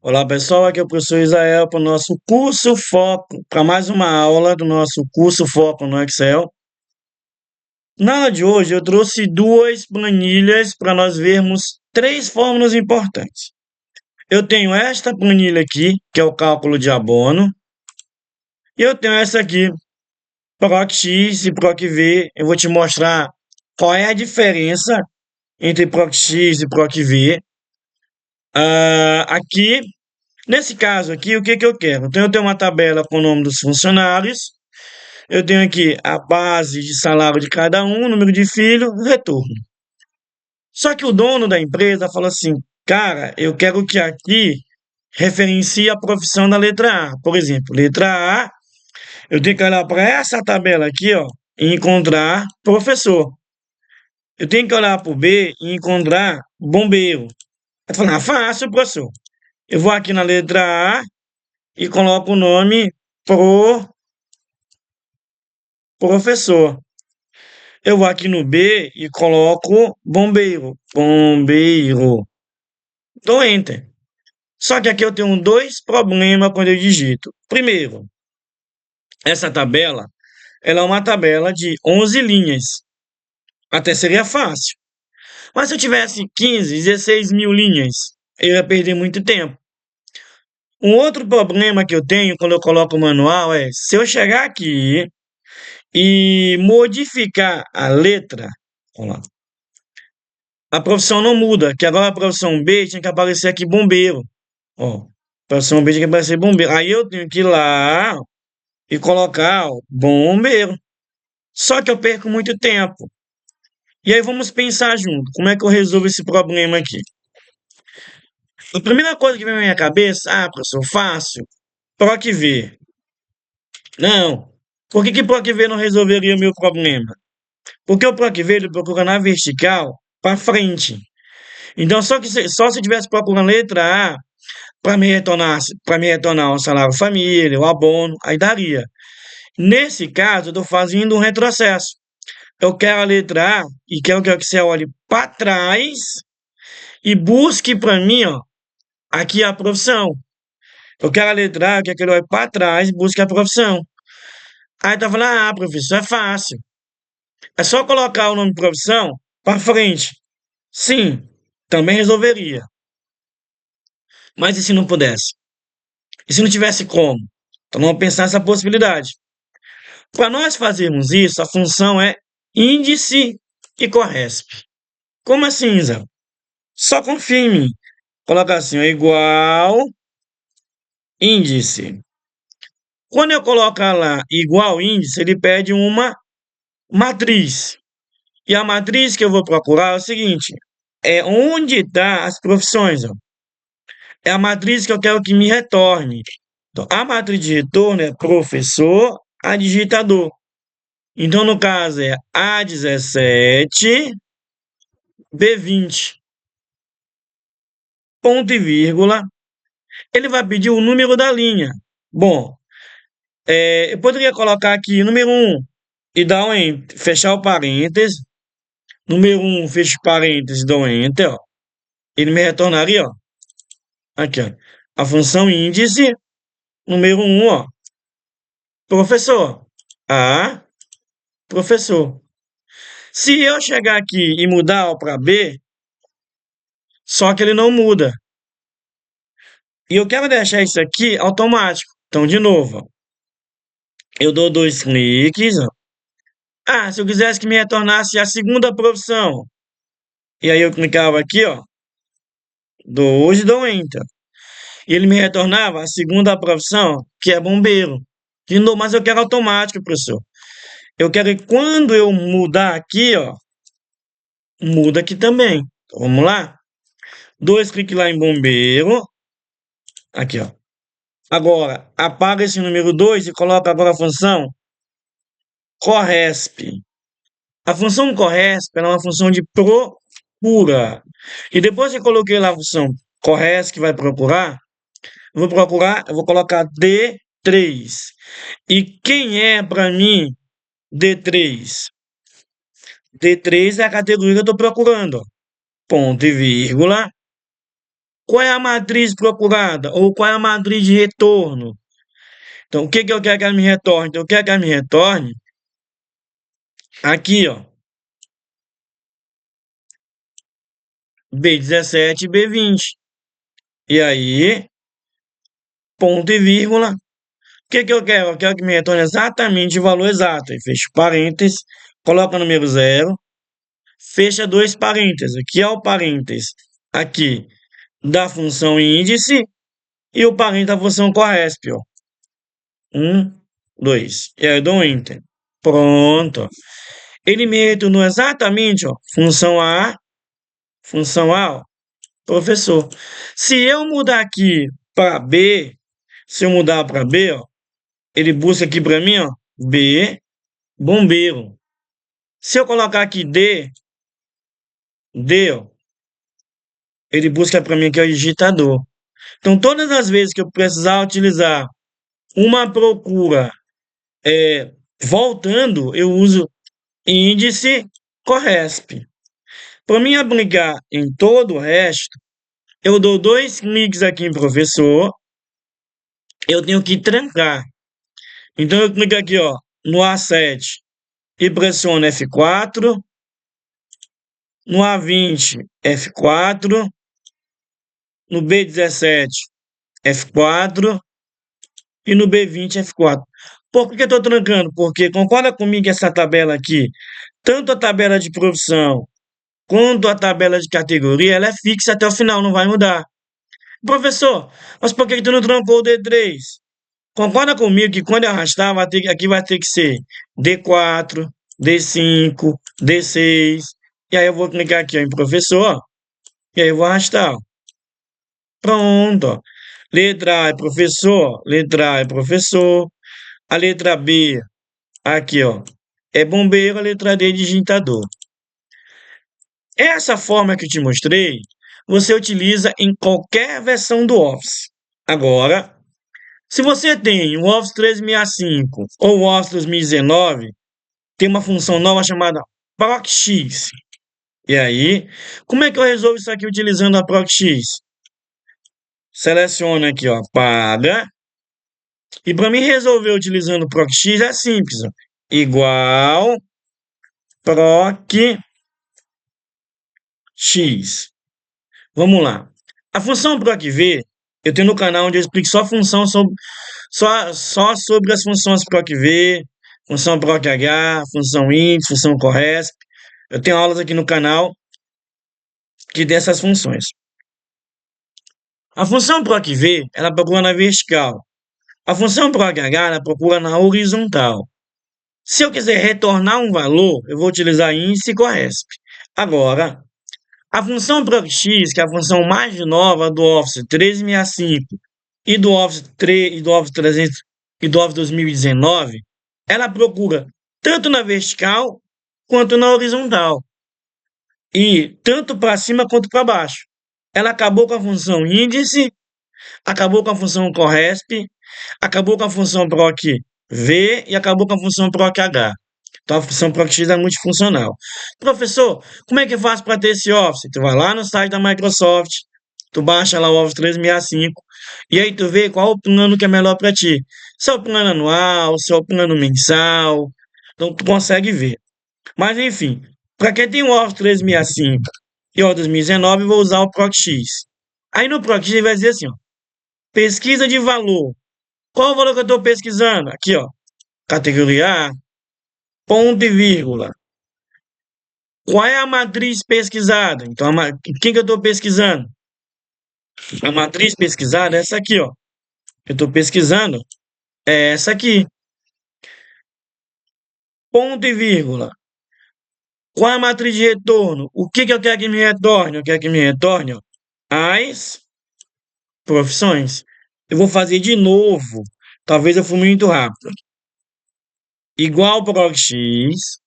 Olá pessoal, aqui é o professor Israel para o nosso curso Foco, para mais uma aula do nosso curso Foco no Excel. Na aula de hoje eu trouxe duas planilhas para nós vermos três fórmulas importantes. Eu tenho esta planilha aqui, que é o cálculo de abono, e eu tenho essa aqui, PROC-X e PROC-V. Eu vou te mostrar qual é a diferença entre PROC-X e PROC-V. Aqui Nesse caso aqui, o que que eu quero? Então, eu tenho uma tabela com o nome dos funcionários, eu tenho aqui a base de salário de cada um, número de filho, retorno. Só que o dono da empresa falou assim, cara, eu quero que aqui referencie a profissão da letra A. Por exemplo, letra A, eu tenho que olhar para essa tabela aqui, ó, e encontrar professor. Eu tenho que olhar para o B e encontrar bombeiro. Eu falei, fácil, professor. Eu vou aqui na letra A e coloco o nome professor. Eu vou aqui no B e coloco bombeiro. Bombeiro. Dou Enter. Só que aqui eu tenho dois problemas quando eu digito. Primeiro, essa tabela, ela é uma tabela de 11 linhas. Até seria fácil. Mas se eu tivesse 15, 16 mil linhas, eu ia perder muito tempo. Um outro problema que eu tenho quando eu coloco o manual é, se eu chegar aqui e modificar a letra, vamos lá, a profissão não muda, que agora a profissão B tinha que aparecer aqui bombeiro. Ó, profissão B tinha que aparecer bombeiro. Aí eu tenho que ir lá e colocar ó, bombeiro. Só que eu perco muito tempo. E aí vamos pensar junto, como é que eu resolvo esse problema aqui? A primeira coisa que vem na minha cabeça, professor, fácil, PROC-V. Não. Por que PROC-V não resolveria o meu problema? Porque o PROC-V ele procura na vertical para frente. Então, só se eu tivesse procurando a letra A para me retornar o salário família, o abono, aí daria. Nesse caso, eu estou fazendo um retrocesso. Eu quero a letra A e quero que você olhe para trás e busque para mim, ó, aqui a profissão. Eu quero a letra A, eu quero que ele olhe para trás e busque a profissão. Aí tá falando, professor, é fácil. É só colocar o nome de profissão para frente. Sim, também resolveria. Mas e se não pudesse? E se não tivesse como? Então vamos pensar nessa possibilidade. Para nós fazermos isso, a função é índice e corresp. Como assim, Zé? Só confia em mim. Coloca assim, ó, igual índice. Quando eu colocar lá igual índice, ele pede uma matriz. E a matriz que eu vou procurar é o seguinte: é onde está as profissões. Ó. É a matriz que eu quero que me retorne. Então, a matriz de retorno é professor a digitador. Então, no caso, é A17, B20, ponto e vírgula. Ele vai pedir o número da linha. Bom, eu poderia colocar aqui número 1 e dar um enter, fechar o parênteses. Número 1, fecha o parênteses, dou enter. Ó. Ele me retornaria, ó. Aqui, ó. A função índice, número 1, ó. Professor. Professor. Se eu chegar aqui e mudar para B, só que ele não muda. E eu quero deixar isso aqui automático. Então, de novo, ó, eu dou 2 cliques. Ó. Se eu quisesse que me retornasse a segunda profissão. E aí eu clicava aqui, ó. Dou dou Enter. E ele me retornava a segunda profissão, que é bombeiro. De novo, mas eu quero automático, professor. Eu quero que quando eu mudar aqui, ó, muda aqui também. Então, vamos lá? 2 cliques lá em bombeiro. Aqui, ó. Agora, apaga esse número 2 e coloca agora a função corresp. A função corresp é uma função de procura. E depois que eu coloquei lá a função corresp, que vai procurar, eu vou colocar D3. E quem é para mim D3? D3 é a categoria que eu estou procurando. Ó. Ponto e vírgula. Qual é a matriz procurada? Ou qual é a matriz de retorno? Então, o que que eu quero que ela me retorne? Então, eu quero que ela me retorne aqui, ó. B17 e B20. E aí, ponto e vírgula. O que que eu quero? Eu quero que me retorne exatamente o valor exato. Aí fecha parênteses, coloca o número zero, fecha dois parênteses. Aqui é o parênteses aqui da função índice e o parênteses da função corresp, ó. 1, 2. E aí eu dou um enter. Pronto. Ele me retornou exatamente, ó, função A, ó, professor. Se eu mudar aqui para B, se eu mudar para B, ó, ele busca aqui para mim, ó, B, bombeiro. Se eu colocar aqui D, ó, ele busca para mim aqui o digitador. Então, todas as vezes que eu precisar utilizar uma procura voltando, eu uso índice corresp. Para mim aplicar em todo o resto, eu dou dois cliques aqui em professor, eu tenho que trancar. Então eu clico aqui, ó, no A7 e pressiono F4, no A20 F4, no B17 F4 e no B20 F4. Por que eu estou trancando? Porque concorda comigo que essa tabela aqui, tanto a tabela de profissão quanto a tabela de categoria, ela é fixa até o final, não vai mudar. Professor, mas por que tu não trancou o D3? Concorda comigo que quando eu arrastar, aqui vai ter que ser D4, D5, D6. E aí eu vou clicar aqui ó, em professor. E aí eu vou arrastar. Ó. Pronto. Ó. Letra A é professor. Letra A é professor. A letra B, aqui ó, é bombeiro. A letra D é digitador. Essa forma que eu te mostrei, você utiliza em qualquer versão do Office. Agora, se você tem o Office 365 ou o Office 2019, tem uma função nova chamada ProcX. E aí, como é que eu resolvo isso aqui utilizando a ProcX? Seleciona aqui, ó, paga. E para mim resolver utilizando o ProcX é simples, ó. Igual ProcX. Vamos lá. A função ProcV, eu tenho no canal onde eu explico só função sobre, só sobre as funções ProcV, função ProcH, função índice, função corresp. Eu tenho aulas aqui no canal que tem essas funções. A função ProcV, ela procura na vertical. A função ProcH, ela procura na horizontal. Se eu quiser retornar um valor, eu vou utilizar índice e corresp. Agora, a função ProcX, que é a função mais nova do Office 365 e do Office 3 e do Office 300 e do Office 2019, ela procura tanto na vertical quanto na horizontal. E tanto para cima quanto para baixo. Ela acabou com a função índice, acabou com a função corresp, acabou com a função procv e acabou com a função proch. Então a função procx é multifuncional. Professor, como é que eu faço para ter esse Office? Tu vai lá no site da Microsoft, tu baixa lá o Office 365 e aí tu vê qual o plano que é melhor para ti. Se é o plano anual, se é o plano mensal, então tu consegue ver. Mas enfim, para quem tem o Office 365 e o 2019, eu vou usar o ProcX. Aí no ProcX ele vai dizer assim, ó, pesquisa de valor. Qual o valor que eu estou pesquisando? Aqui, ó, categoria A, ponto e vírgula. Qual é a matriz pesquisada? Então, quem que eu estou pesquisando? A matriz pesquisada é essa aqui, ó. Eu estou pesquisando é essa aqui. Ponto e vírgula. Qual é a matriz de retorno? O que que eu quero que me retorne? Eu quero que me retorne, ó, as profissões. Eu vou fazer de novo. Talvez eu fui muito rápido. Igual ProcX.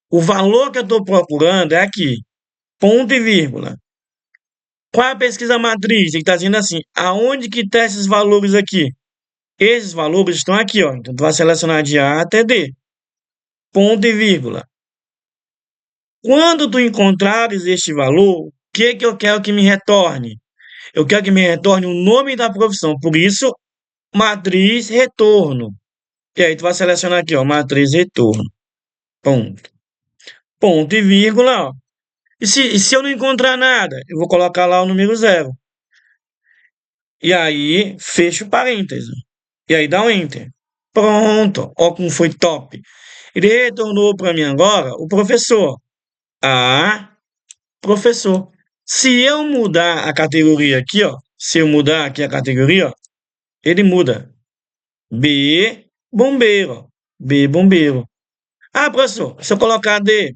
O valor que eu estou procurando é aqui. Ponto e vírgula. Qual é a pesquisa matriz? Ele está dizendo assim, aonde que está esses valores aqui? Esses valores estão aqui, ó. Então, tu vai selecionar de A até D. Ponto e vírgula. Quando tu encontrares este valor, o que que eu quero que me retorne? Eu quero que me retorne o nome da profissão. Por isso, matriz retorno. E aí tu vai selecionar aqui, ó, matriz retorno. Ponto. Ponto e vírgula, ó. E se eu não encontrar nada, eu vou colocar lá o número zero. E aí, fecha o parêntese. E aí dá um enter. Pronto. Ó como foi top. Ele retornou para mim agora o professor. Ah, professor. Se eu mudar a categoria aqui, ó. Se eu mudar aqui a categoria, ó, ele muda. B, bombeiro. Ó. B, bombeiro. Ah, professor, se eu colocar D,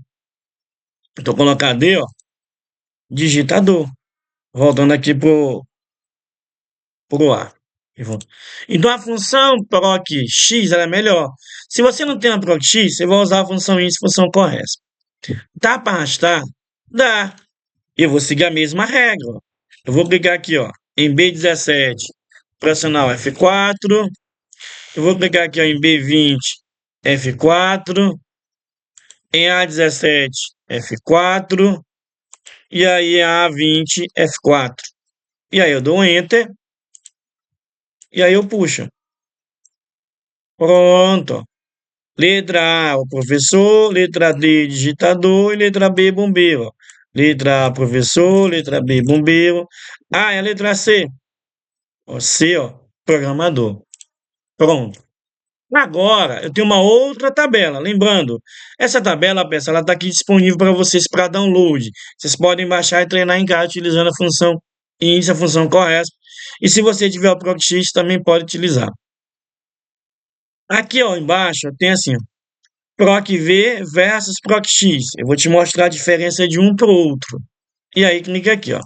então colocar D, ó, digitador. Voltando aqui pro A. Então a função proc x ela é melhor. Se você não tem a proc x, você vai usar a função is, função correta. Dá para arrastar? Dá. Eu vou seguir a mesma regra. Ó. Eu vou clicar aqui, ó, em B17, pressionar o F4. Eu vou clicar aqui, ó, em B20, F4. Em A17, F4. E aí em A20, F4. E aí eu dou um Enter. E aí eu puxo. Pronto. Letra A, o professor. Letra D, digitador. E letra B, bombeiro. Letra A, professor. Letra B, bombeiro. Ah, é a letra C. O C, ó, programador. Pronto. Agora, eu tenho uma outra tabela. Lembrando, essa tabela, pessoal, ela está aqui disponível para vocês para download. Vocês podem baixar e treinar em casa utilizando a função INSS, a função correta. E se você tiver o ProcX, também pode utilizar. Aqui, ó, embaixo, tem assim, ó, ProcV versus ProcX. Eu vou te mostrar a diferença de um para o outro. E aí, clica aqui, ó.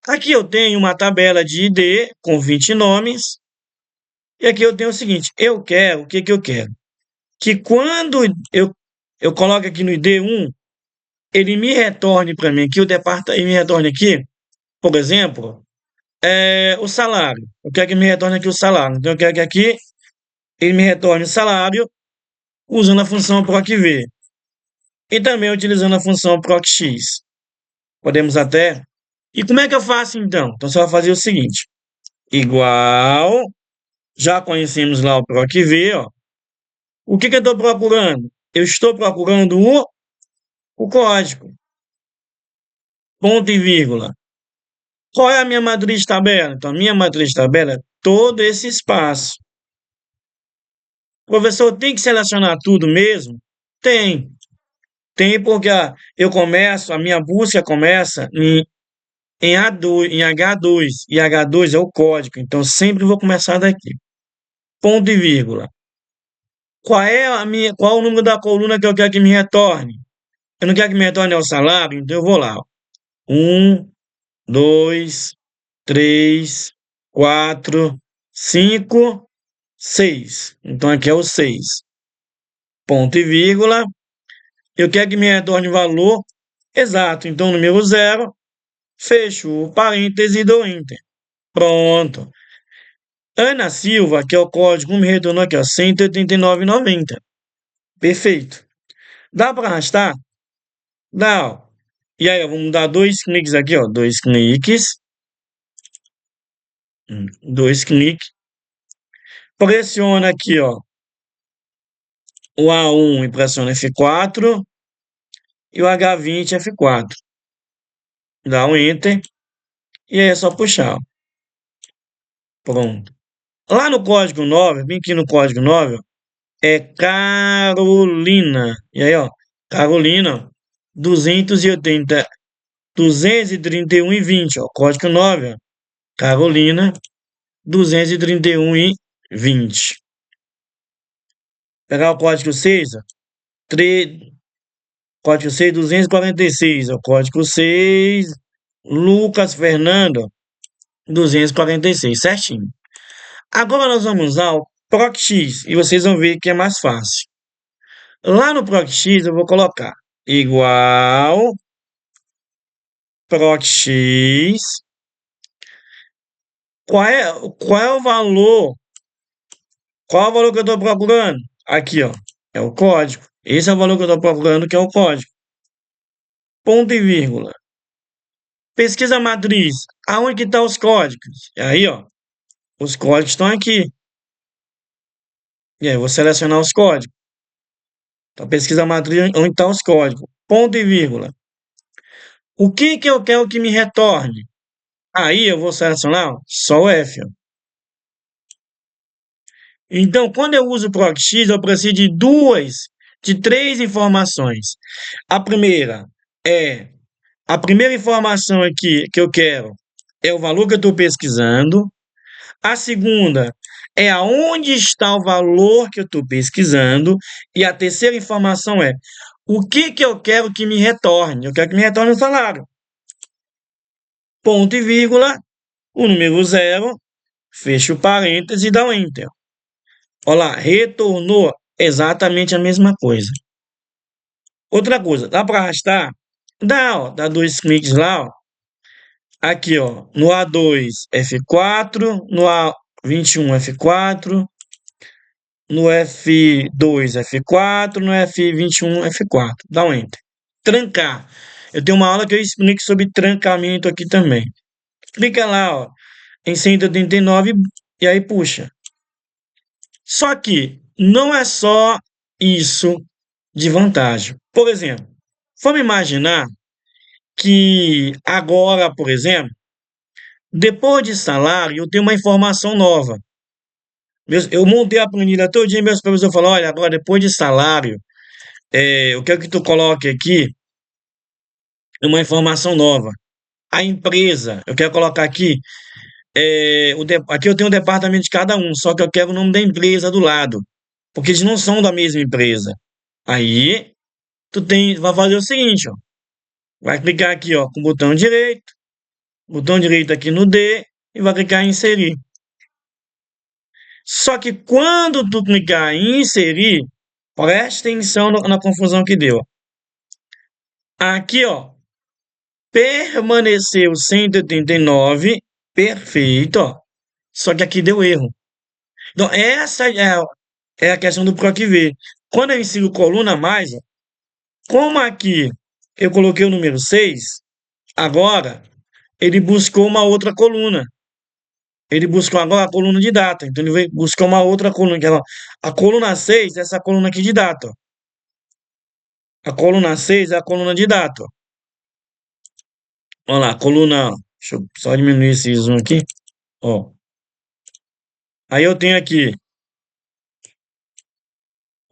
Aqui eu tenho uma tabela de ID com 20 nomes. E aqui eu tenho o seguinte, eu quero, o que que eu quero? Que quando eu coloco aqui no ID1, ele me retorne para mim aqui, ele me retorne aqui, por exemplo, o salário. Eu quero que me retorne aqui o salário. Então eu quero que aqui ele me retorne o salário usando a função procv. E também utilizando a função procx. Podemos até... E como é que eu faço então? Então você vai fazer o seguinte, igual, já conhecemos lá o procv, ó. O que que eu estou procurando? Eu estou procurando o código. Ponto e vírgula. Qual é a minha matriz tabela? Então, a minha matriz tabela é todo esse espaço. O professor tem que selecionar tudo mesmo? Tem. Tem porque a minha busca começa em A2, em H2. E H2 é o código. Então, sempre vou começar daqui. Ponto e vírgula. Qual é o número da coluna que eu quero que me retorne? Eu não quero que me retorne o salário, então eu vou lá. 1, 2, 3, 4, 5, 6. Então aqui é o 6. Ponto e vírgula. Eu quero que me retorne o valor exato. Então, número 0. Fecho o parêntese e dou Enter. Pronto. Ana Silva, que é o código, me retornou aqui, ó, 189,90. Perfeito. Dá para arrastar? Dá, ó. E aí, ó, vamos dar 2 cliques aqui, ó. 2 cliques. 2 cliques. Pressiona aqui, ó, o A1 e pressiona F4 e o H20 F4. Dá um Enter e aí é só puxar. Ó. Pronto. Lá no código 9, bem aqui no código 9, ó, é Carolina. E aí, ó, Carolina, 280, 231,20, ó, código 9, ó, Carolina, 231,20. Pegar o código 6, ó, 3, código 6, 246, ó, código 6, Lucas Fernando, 246, certinho. Agora nós vamos usar o ProcX e vocês vão ver que é mais fácil. Lá no ProcX eu vou colocar igual ProcX. Qual é o valor? Qual é o valor que eu estou procurando? Aqui, ó, é o código. Esse é o valor que eu estou procurando, que é o código. Ponto e vírgula. Pesquisa matriz, aonde que estão os códigos? Aí, ó, os códigos estão aqui. E aí, eu vou selecionar os códigos. Então, pesquisa matriz, onde estão os códigos? Ponto e vírgula. O que que eu quero que me retorne? Aí eu vou selecionar só o F. Ó. Então, quando eu uso o PROC-X, eu preciso de três informações. A primeira é a primeira informação aqui que eu quero é o valor que eu estou pesquisando. A segunda é aonde está o valor que eu estou pesquisando. E a terceira informação é o que que eu quero que me retorne. Eu quero que me retorne o salário. Ponto e vírgula, o número zero, fecha o parênteses e dá um Enter. Olha lá, retornou exatamente a mesma coisa. Outra coisa, dá para arrastar? Dá, ó, dá dois cliques lá, ó. Aqui, ó, no A2 F4, no A21 F4, no F2 F4, no F21 F4. Dá um Enter. Trancar. Eu tenho uma aula que eu explico sobre trancamento aqui também. Clica lá, ó, em 189 e aí puxa. Só que não é só isso de vantagem. Por exemplo, vamos imaginar que agora, por exemplo, depois de salário, eu tenho uma informação nova. Eu montei a planilha todo dia, meus professores falaram, olha, agora depois de salário, eu quero que tu coloque aqui uma informação nova. A empresa, eu quero colocar aqui, aqui eu tenho um departamento de cada um, só que eu quero o nome da empresa do lado, porque eles não são da mesma empresa. Aí, vai fazer o seguinte, ó, vai clicar aqui, ó, com o botão direito aqui no D, e vai clicar em inserir. Só que quando tu clicar em inserir, preste atenção na confusão que deu. Aqui, ó, permaneceu 189, perfeito, ó. Só que aqui deu erro. Então, essa é a questão do PROC-V. Quando eu insiro coluna mais, ó, como aqui eu coloquei o número 6, agora ele buscou uma outra coluna. Ele buscou agora a coluna de data. Então, ele veio buscar uma outra coluna. A coluna 6 é essa coluna aqui de data. Ó. A coluna 6 é a coluna de data. Ó. Olha lá, a coluna. Deixa eu só diminuir esse zoom aqui. Ó. Aí eu tenho aqui.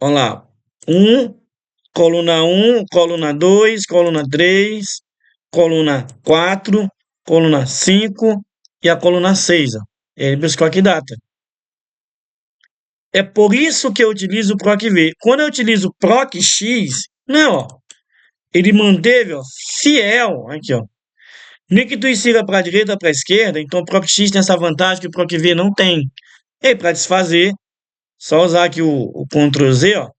Olha lá. Coluna 2, coluna 3, coluna 4, coluna 5 e a coluna 6. Ó. Ele buscou aqui data. É por isso que eu utilizo o PROC-V. Quando eu utilizo o PROC-X, não, ó, ele manteve, ó, fiel, aqui, ó. Nem que tu insira para a direita ou para a esquerda, então o PROC-X tem essa vantagem que o PROC-V não tem. E aí, para desfazer, só usar aqui o Ctrl Z, ó,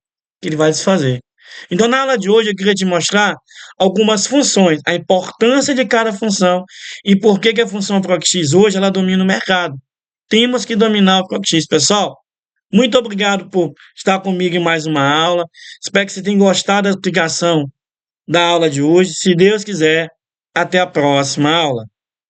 que ele vai desfazer. Então, na aula de hoje, eu queria te mostrar algumas funções, a importância de cada função e por que a função PROC-X hoje ela domina o mercado. Temos que dominar o PROC-X, pessoal. Muito obrigado por estar comigo em mais uma aula. Espero que você tenha gostado da explicação da aula de hoje. Se Deus quiser, até a próxima aula.